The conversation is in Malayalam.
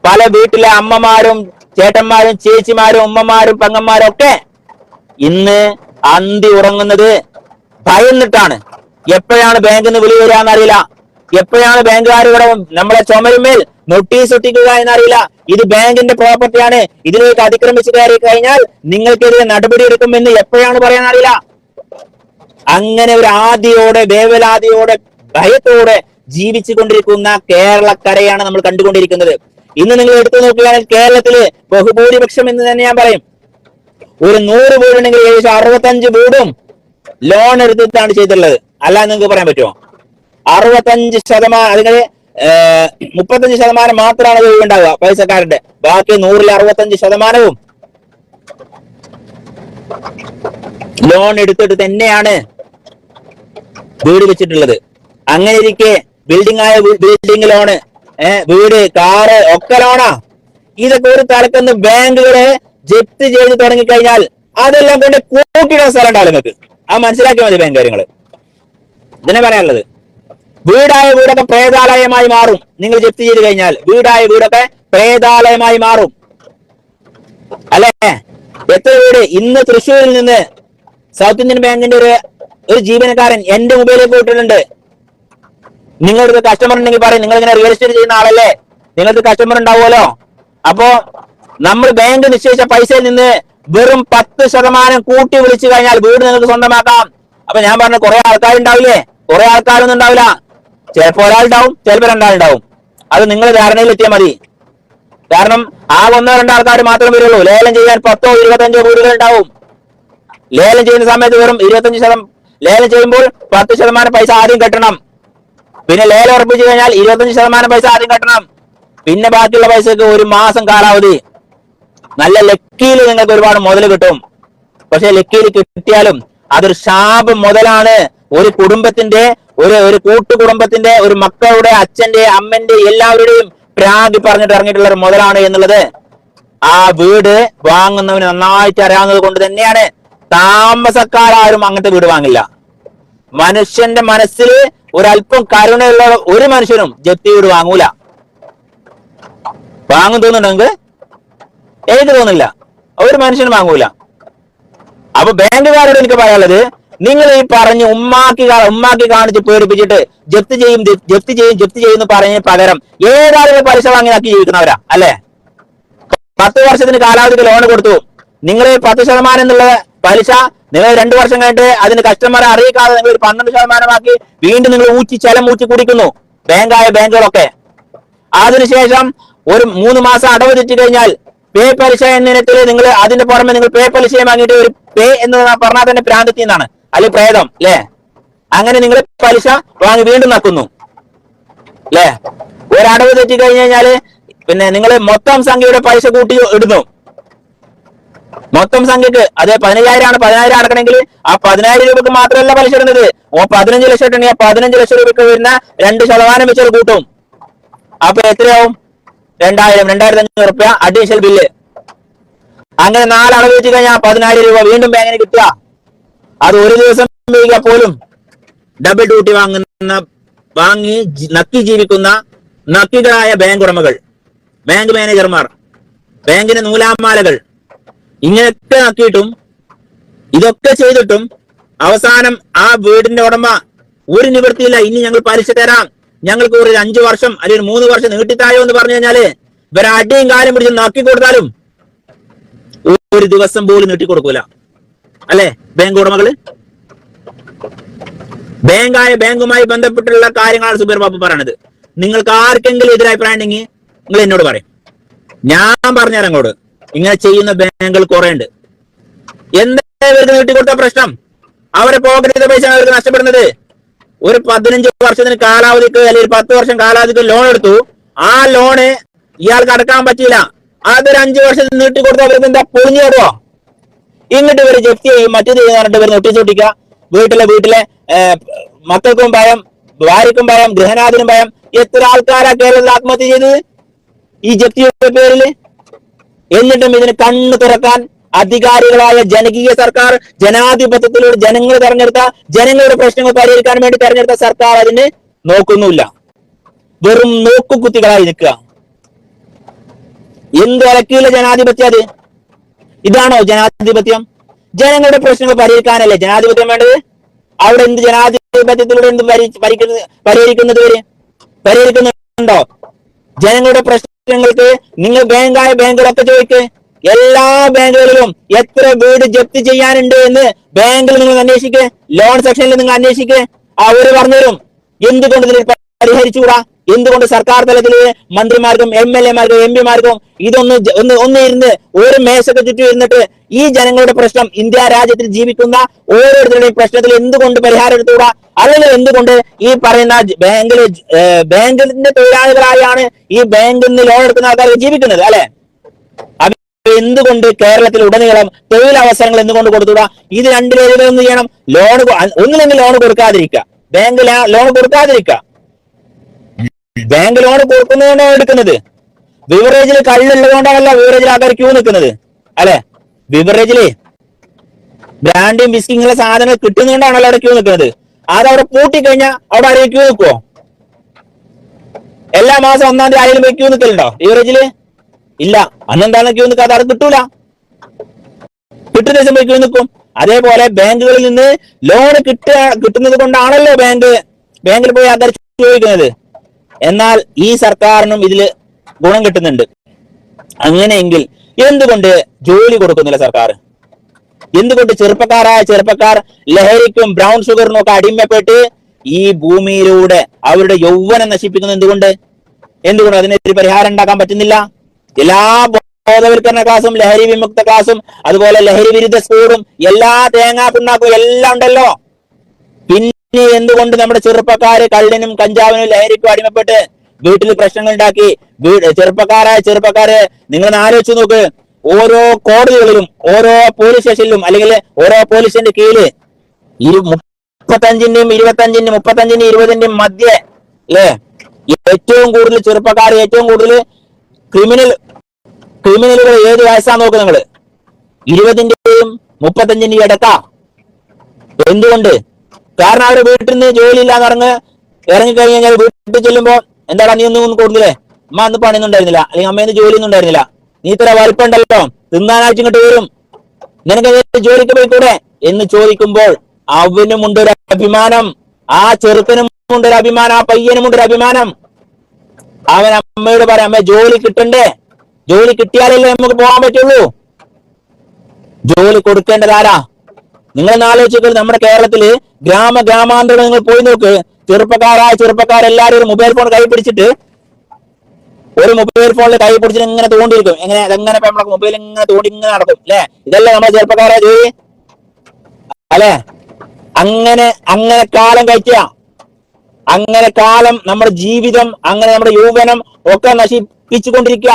പല വീട്ടിലെ അമ്മമാരും ചേട്ടന്മാരും ചേച്ചിമാരും ഉമ്മമാരും പെങ്ങന്മാരും ഒക്കെ ഇന്ന് അന്തി ഉറങ്ങുന്നത് ഭയന്നിട്ടാണ്. എപ്പോഴാണ് ബാങ്കിൽ നിന്ന് വിളി വരിക എന്നറിയില്ല, എപ്പോഴാണ് ബാങ്കുകാർ ഇവിടെ നമ്മളെ ചുമരുമേൽ നോട്ടീസ് ഒട്ടിക്കുക എന്നറിയില്ല. ഇത് ബാങ്കിന്റെ പ്രോപ്പർട്ടിയാണ്, ഇതിലേക്ക് അതിക്രമിച്ചു കയറി കഴിഞ്ഞാൽ നിങ്ങൾക്കെതിരെ നടപടി എടുക്കുമെന്ന് എപ്പോഴാണ് പറയാനറിയില്ല. അങ്ങനെ ഒരു ആദിയോടെ വേവലാതിയോടെ ഭയത്തോടെ ജീവിച്ചു കൊണ്ടിരിക്കുന്ന കേരളക്കരയാണ് നമ്മൾ കണ്ടുകൊണ്ടിരിക്കുന്നത്. ഇന്ന് നിങ്ങൾ എടുത്തു നോക്കുകയാണെങ്കിൽ കേരളത്തില് ബഹുഭൂരിപക്ഷം എന്ന് തന്നെ ഞാൻ പറയും. ഒരു 100 വീടുണ്ടെങ്കിൽ ഏകദേശം 65 വീടും ലോൺ എടുത്തിട്ടാണ് ചെയ്തിട്ടുള്ളത്. അല്ലാതെ നിങ്ങൾക്ക് പറയാൻ പറ്റുമോ? 65%, അല്ലെങ്കിൽ 35% മാത്രമാണ് ഒഴിവുണ്ടാവുക പൈസക്കാരുടെ. ബാക്കി 100-ൽ 65%വും ലോൺ എടുത്തിട്ട് തന്നെയാണ് വീട് വെച്ചിട്ടുള്ളത്. അങ്ങനെ ഇരിക്കെ ബിൽഡിംഗ് ലോണ്, വീട്, കാറ് ഒക്കെ ലോണാ. ഇതൊക്കെ ഒരു തലക്കൊന്ന് ബാങ്കുകളെ ജപ്തി ചെയ്ത് തുടങ്ങിക്കഴിഞ്ഞാൽ അതെല്ലാം കൊണ്ട് കൂട്ടിയിടാൻ സ്ഥലം ഉണ്ടാവും നിങ്ങൾക്ക്. അത് മനസ്സിലാക്കിയാൽ മതി ബാങ്ക് കാര്യങ്ങള്. ഇതിനെ പറയാനുള്ളത്, വീടായ വീടൊക്കെ പ്രേതാലയമായി മാറും. നിങ്ങൾ ജപ്തി ചെയ്ത് കഴിഞ്ഞാൽ വീടായ വീടൊക്കെ പ്രേതാലയമായി മാറും, അല്ലേ? എത്ര വീട് ഇന്ന് തൃശ്ശൂരിൽ നിന്ന് സൗത്ത് ഇന്ത്യൻ ബാങ്കിന്റെ ഒരു ജീവനക്കാരൻ എന്റെ മൊബൈലിലേക്ക് പോയിട്ടുണ്ട്. നിങ്ങൾക്ക് കസ്റ്റമർ ഉണ്ടെങ്കിൽ പറയും, നിങ്ങൾ ഇങ്ങനെ റിയൽ എസ്റ്റേറ്റ് ചെയ്യുന്ന ആളല്ലേ, നിങ്ങൾക്ക് കസ്റ്റമർ ഉണ്ടാവുമല്ലോ. അപ്പോ നമ്മൾ ബാങ്ക് നിശ്ചയിച്ച പൈസയിൽ നിന്ന് വെറും 10% കൂട്ടി വിളിച്ചു കഴിഞ്ഞാൽ വീട് നിങ്ങൾക്ക് സ്വന്തമാക്കാം. അപ്പൊ ഞാൻ പറഞ്ഞ കുറെ ആൾക്കാരുണ്ടാവില്ലേ? കുറെ ആൾക്കാരൊന്നും ഉണ്ടാവില്ല. ചിലപ്പോൾ ഒരാളുണ്ടാവും, ചിലപ്പോൾ രണ്ടാളുണ്ടാവും. അത് നിങ്ങൾ ധാരണയിലെത്തിയാൽ മതി. കാരണം ആ 1-2 ആൾക്കാർ മാത്രമേ വരുള്ളൂ. ലേലം ചെയ്യാൻ 10-25 വീടുകൾ ഉണ്ടാവും. ലേലം ചെയ്യുന്ന സമയത്ത് വെറും 25%, ലേലം ചെയ്യുമ്പോൾ 10% പൈസ ആദ്യം കെട്ടണം. പിന്നെ ലേലം ഉറപ്പിച്ചു കഴിഞ്ഞാൽ 25% പൈസ ആദ്യം കെട്ടണം. പിന്നെ ബാക്കിയുള്ള പൈസക്ക് 1 മാസം കാലാവധി. നല്ല ലക്കിയിൽ നിങ്ങൾക്ക് ഒരുപാട് മുതൽ കിട്ടും. പക്ഷെ ലക്കിയിൽ കിട്ടിയാലും അതൊരു ശാപം മുതലാണ്. ഒരു കുടുംബത്തിന്റെ, ഒരു കൂട്ടുകുടുംബത്തിന്റെ, ഒരു മക്കളുടെ, അച്ഛന്റെ, അമ്മന്റെ, എല്ലാവരുടെയും പ്രാഗി പറഞ്ഞിട്ട് ഇറങ്ങിയിട്ടുള്ള ഒരു മുതലാണ് എന്നുള്ളത് ആ വീട് വാങ്ങുന്നവന് നന്നായിട്ട് അറിയാവുന്നത് കൊണ്ട് തന്നെയാണ് താമസക്കാരും അങ്ങനത്തെ വീട് വാങ്ങില്ല. മനുഷ്യന്റെ മനസ്സിൽ ഒരല്പം കരുണയുള്ള ഒരു മനുഷ്യനും ജപ്തി വീട് വാങ്ങൂല. വാങ്ങും തോന്നുന്നുണ്ടെങ്കിൽ എനിക്ക് തോന്നില്ല, ഒരു മനുഷ്യനും വാങ്ങൂല. അപ്പൊ ബാങ്കുകാരോട് എനിക്ക് പറയാനുള്ളത്, നിങ്ങൾ ഈ പറഞ്ഞ് ഉമ്മാക്കി കാണിച്ച് പേടിപ്പിച്ചിട്ട് ജപ്തി ചെയ്യും പറഞ്ഞ പകരം ഏതായാലും പലിശ വാങ്ങി ആക്കി ജീവിക്കുന്നവരാ, അല്ലെ? 10 വർഷത്തിന് കാലാവധിക്ക് ലോൺ കൊടുത്തു. നിങ്ങൾ 10% എന്നുള്ള പലിശ നിങ്ങൾ 2 വർഷം കഴിഞ്ഞിട്ട് അതിന് കസ്റ്റമറെ അറിയിക്കാതെ നിങ്ങൾ 12% വീണ്ടും നിങ്ങൾ ചെലം ഊറ്റി കുടിക്കുന്നു, ബാങ്കുകളൊക്കെ. അതിനുശേഷം ഒരു 3 മാസം അടവ് തെറ്റി കഴിഞ്ഞാൽ പേ പലിശ എന്ന ഇനത്തിൽ നിങ്ങൾ അതിന്റെ പുറമെ നിങ്ങൾ പേ പലിശയും വാങ്ങിയിട്ട് ഒരു പേ എന്ന് പറഞ്ഞാൽ തന്നെ ഭ്രാന്തത്തിൽ നിന്നാണ്, അല്ലെങ്കിൽ പ്രേതം, അല്ലെ? അങ്ങനെ നിങ്ങൾ പലിശ വാങ്ങി വീണ്ടും നക്കുന്നു, അല്ലെ? ഒരടവ് തെറ്റി കഴിഞ്ഞു കഴിഞ്ഞാല് പിന്നെ നിങ്ങൾ മൊത്തം സംഖ്യയുടെ പലിശ കൂട്ടി ഇടുന്നു. മൊത്തം സംഖ്യക്ക് അത് 15,000 അടക്കണമെങ്കിൽ ആ 10,000 രൂപക്ക് മാത്രമല്ല പലിശ ഇടുന്നത്. 15 ലക്ഷം ഇട്ടുണ്ടെങ്കിൽ 15 ലക്ഷം രൂപയ്ക്ക് വരുന്ന 2% വെച്ചത് കൂട്ടും. അപ്പൊ എത്രയാവും? 2,500 രൂപ അഡീഷണൽ ബില്ല്. അങ്ങനെ 4 അടവ് വെച്ച് കഴിഞ്ഞാൽ 10,000 രൂപ വീണ്ടും ബാങ്കിന് കിട്ടുക. അത് ഒരു ദിവസം പോലും ഡബിൾ ഡ്യൂട്ടി വാങ്ങി നക്കി ജീവിക്കുന്ന നക്കികളായ ബാങ്ക് ഉടമകൾ, ബാങ്ക് മാനേജർമാർ, ബാങ്കിന്റെ നൂലാമാലകൾ, ഇങ്ങനെയൊക്കെ നക്കിയിട്ടും ഇതൊക്കെ ചെയ്തിട്ടും അവസാനം ആ വീടിന്റെ ഉടമ ഒരു നിവൃത്തിയില്ല, ഇനി ഞങ്ങൾ പലിശ തരാം, ഞങ്ങൾക്ക് ഒരു 5 വർഷം അല്ലെങ്കിൽ 3 വർഷം നീട്ടിത്തായോ എന്ന് പറഞ്ഞു കഴിഞ്ഞാല് ഇവരെ അടിയും കാലം പിടിച്ച് നക്കി കൊടുത്താലും ഒരു ദിവസം പോലും നീട്ടിക്കൊടുക്കൂല, അല്ലെ? ബാങ്ക് ഉടമകള്. ബാങ്കുമായി ബന്ധപ്പെട്ടുള്ള കാര്യങ്ങളാണ് സുബൈർ ബാബു പറയണത്. നിങ്ങൾക്ക് ആർക്കെങ്കിലും എതിരഭിപ്രായം ഉണ്ടെങ്കിൽ നിങ്ങൾ എന്നോട് പറയും, ഞാൻ പറഞ്ഞുതരാം അങ്ങോട്ട്. ഇങ്ങനെ ചെയ്യുന്ന ബാങ്കുകൾ കുറെ ഉണ്ട്. എന്താ ഇവർക്ക് നീട്ടിക്കൊടുത്ത പ്രശ്നം? അവരെ പോക്കറ്റ് ചെയ്ത പൈസ അവർക്ക് നഷ്ടപ്പെടുന്നത്. ഒരു 15 വർഷത്തിന് കാലാവധിക്ക് അല്ലെങ്കിൽ 10 വർഷം കാലാവധിക്ക് ലോൺ എടുത്തു. ആ ലോണ് ഇയാൾക്ക് അടക്കാൻ പറ്റിയില്ല. അതൊരു 5 വർഷത്തിന് നീട്ടിക്കൊടുത്ത അവർക്ക് എന്താ പൊളിഞ്ഞു തരുമോ? ഇങ്ങോട്ട് ഇവര് ജപ്തി ചെയ്യും, മറ്റേത് ചെയ്യുന്നവരുടെ ഇവർ നോട്ടീസ് ഒട്ടിക്കുക. വീട്ടിലെ മക്കൾക്കും ഭയം, ഭാര്യക്കും ഭയം, ഗൃഹനാഥനും ഭയം. എത്ര ആൾക്കാരാ കേരളത്തിൽ ആത്മഹത്യ ചെയ്തത് ഈ ജപ്തിയുടെ പേരിൽ? എന്നിട്ടും ഇതിന് കണ്ണു തുറക്കാൻ അധികാരികളായ ജനകീയ സർക്കാർ, ജനാധിപത്യത്തിലൂടെ ജനങ്ങൾ തെരഞ്ഞെടുത്ത, ജനങ്ങളുടെ പ്രശ്നങ്ങൾ പരിഹരിക്കാൻ വേണ്ടി തെരഞ്ഞെടുത്ത സർക്കാർ അതിന് നോക്കുന്നുമില്ല. വെറും നോക്കുകുത്തികളായി നിൽക്കുക. എന്ത് ഇലക്കിയുള്ള ജനാധിപത്യം അത്? ഇതാണോ ജനാധിപത്യം? ജനങ്ങളുടെ പ്രശ്നങ്ങൾ പരിഹരിക്കാനല്ലേ ജനാധിപത്യം വേണ്ടത്? അവിടെ എന്ത് ജനാധിപത്യത്തിലൂടെ എന്ത് പരിഹരിക്കുന്നുണ്ടോ? ജനങ്ങളുടെ പ്രശ്നങ്ങൾക്ക് നിങ്ങൾ ബാങ്കുകളൊക്കെ ചോദിക്ക്. എല്ലാ ബാങ്കുകളിലും എത്ര വീട് ജപ്തി ചെയ്യാനുണ്ട് എന്ന് ബാങ്കിൽ നിങ്ങൾ അന്വേഷിക്ക്, ലോൺ സെക്ഷനിൽ നിങ്ങൾ അന്വേഷിക്ക്. അവര് പറഞ്ഞുതരും. എന്തുകൊണ്ട് ഇതിൽ പരിഹരിച്ചുകൂടാ? എന്തുകൊണ്ട് സർക്കാർ തലത്തില് മന്ത്രിമാർക്കും MLA-മാർക്കും MP-മാർക്കും ഒന്ന് ഇരുന്ന് ഒരു മേശക്ക് ചുറ്റും ഇരുന്നിട്ട് ഈ ജനങ്ങളുടെ പ്രശ്നം, ഇന്ത്യ രാജ്യത്തിൽ ജീവിക്കുന്ന ഓരോരുത്തരുടെയും പ്രശ്നത്തിൽ എന്തുകൊണ്ട് പരിഹാരം എടുത്തുകൂടാ? അല്ലെങ്കിൽ എന്തുകൊണ്ട് ഈ പറയുന്ന ബാങ്കിന്റെ തൊഴിലാളികളായാണ് ഈ ബാങ്കിൽ നിന്ന് ലോൺ എടുക്കുന്ന ആൾക്കാർ ജീവിക്കുന്നത്, അല്ലെ? എന്തുകൊണ്ട് കേരളത്തിൽ ഉടനീളം തൊഴിലവസരങ്ങൾ എന്തുകൊണ്ട് കൊടുത്തുകൂടാ? ഇത് രണ്ടിലേതെങ്കിലും ഒന്ന് ചെയ്യണം. ഒന്നില്ലെങ്കിൽ ലോൺ കൊടുക്കാതിരിക്കുക, ബാങ്ക് ലോൺ കൊടുക്കാതിരിക്കുക. ബാങ്ക് ലോൺ കൊടുക്കുന്നതുകൊണ്ടാണ് എടുക്കുന്നത്. ബിവറേജിൽ കള്ളുള്ളതുകൊണ്ടാണല്ലോ ബിവറേജിൽ ആൾക്കാർ ക്യൂ നിൽക്കുന്നത്, അല്ലെ? ബിവറേജില് ബ്രാൻഡും ബിസ്കിങ്ങുള്ള സാധനങ്ങൾ കിട്ടുന്നതുകൊണ്ടാണല്ലോ അവിടെ ക്യൂ നിൽക്കുന്നത്. അതവിടെ പൂട്ടിക്കഴിഞ്ഞാൽ അവിടെ ആരെയും ക്യൂ നിൽക്കുവോ? എല്ലാ മാസം 1-ാം തീയതി ആരെങ്കിലും പോയി ക്യൂ നിൽക്കലുണ്ടോ ബിവറേജില്? ഇല്ല. അന്നെന്താണ് ക്യൂ നിൽക്കാതെ? അത് കിട്ടൂല. കിട്ടുന്ന ദിവസം പോയി ക്യൂ നിൽക്കും. അതേപോലെ ബാങ്കുകളിൽ നിന്ന് ലോൺ കിട്ടുന്നത് കൊണ്ടാണല്ലോ ബാങ്കിൽ പോയി ആൾക്കാർ ചോദിക്കുന്നത്. എന്നാൽ ഈ സർക്കാരിനും ഇതില് ഗുണം കിട്ടുന്നുണ്ട്. അങ്ങനെയെങ്കിൽ എന്തുകൊണ്ട് ജോലി കൊടുക്കുന്നില്ല സർക്കാർ? എന്തുകൊണ്ട് ചെറുപ്പക്കാർ ലഹരിക്കും ബ്രൗൺ ഷുഗറിനും ഒക്കെ അടിമപ്പെട്ട് ഈ ഭൂമിയിലൂടെ അവരുടെ യൗവനം നശിപ്പിക്കുന്നത്? എന്തുകൊണ്ട് അതിനൊരു പരിഹാരം ഉണ്ടാക്കാൻ പറ്റുന്നില്ല? എല്ലാ ബോധവൽക്കരണ ക്ലാസും, ലഹരി വിമുക്ത ക്ലാസും, അതുപോലെ ലഹരി വിരുദ്ധ സ്കൂളും, എല്ലാ തേങ്ങാ പിണ്ണാക്കും എല്ലാം ഉണ്ടല്ലോ. പിന്നെ എന്തുകൊണ്ട് നമ്മുടെ ചെറുപ്പക്കാര് കള്ളിനും കഞ്ചാവിനും ലഹരിക്കും അടിമപ്പെട്ട് വീട്ടിൽ പ്രശ്നങ്ങൾ ഉണ്ടാക്കി? ചെറുപ്പക്കാരെ നിങ്ങൾ ആലോചിച്ച് നോക്ക്. ഓരോ കോടതികളിലും, ഓരോ പോലീസ് സ്റ്റേഷനിലും, അല്ലെങ്കിൽ ഓരോ പോലീസിന്റെ കീഴില് 35-ന്റെയും 25-ന്റെയും 35-ന്റെയും 20-ന്റെയും മധ്യേ അല്ലെ ഏറ്റവും കൂടുതൽ ചെറുപ്പക്കാർ, ഏറ്റവും കൂടുതൽ ക്രിമിനലുകൾ ഏത് വയസ്സാ നോക്ക് നിങ്ങള്? 20-ന്റെയും 35-ന്റെയും ഇടക്കാ. എന്തുകൊണ്ട്? കാരണം അവര് വീട്ടിൽ നിന്ന് ജോലി ഇല്ലാന്ന് ഇറങ്ങിക്കഴിഞ്ഞാൽ വീട്ടിൽ ചെല്ലുമ്പോ എന്താടാ നീ ഒന്നും കൊടുക്കില്ലേ? അമ്മ അന്ന് പണിയൊന്നും ഉണ്ടായിരുന്നില്ല, അല്ലെങ്കിൽ അമ്മേന്ന് ജോലിയൊന്നും ഉണ്ടായിരുന്നില്ല, നീ ഇത്ര വലിപ്പുണ്ടല്ലോ, തിന്നാനായിട്ട് ഇങ്ങോട്ട് വരും, നിനക്ക് ജോലിക്ക് പോയിക്കൂടെ എന്ന് ചോദിക്കുമ്പോൾ അവനുമുണ്ടൊരു അഭിമാനം, ആ ചെറുക്കനുമുണ്ടൊരു അഭിമാനം, ആ പയ്യനുമുണ്ടൊരു അഭിമാനം. അവൻ അമ്മയോട് പറയാം, അമ്മ ജോലി കിട്ടണ്ടേ? ജോലി കിട്ടിയാലല്ലേ നമുക്ക് പോകാൻ പറ്റുള്ളൂ. ജോലി കൊടുക്കേണ്ടത് ആരാ? നിങ്ങൾ ആലോചിച്ചോളൂ. നമ്മുടെ കേരളത്തില് ഗ്രാമാന്തരം നിങ്ങൾ പോയി നോക്ക്. ചെറുപ്പക്കാരെല്ലാരും ഒരു മൊബൈൽ ഫോൺ കൈ പിടിച്ചിട്ട്, ഒരു മൊബൈൽ ഫോണിൽ കൈ പിടിച്ചിട്ട് ഇങ്ങനെ തോണ്ടിയിരിക്കും. എങ്ങനെ നമ്മളെ മൊബൈൽ ഇങ്ങനെ തോണ്ടി ഇങ്ങനെ നടക്കും, അല്ലെ? ഇതല്ലേ നമ്മുടെ ചെറുപ്പക്കാരെ ജോലി, അല്ലെ? അങ്ങനെ കാലം കഴിക്കുക, അങ്ങനെ കാലം നമ്മുടെ ജീവിതം, അങ്ങനെ നമ്മുടെ യൗവനം ഒക്കെ നശിപ്പിച്ചുകൊണ്ടിരിക്കുക.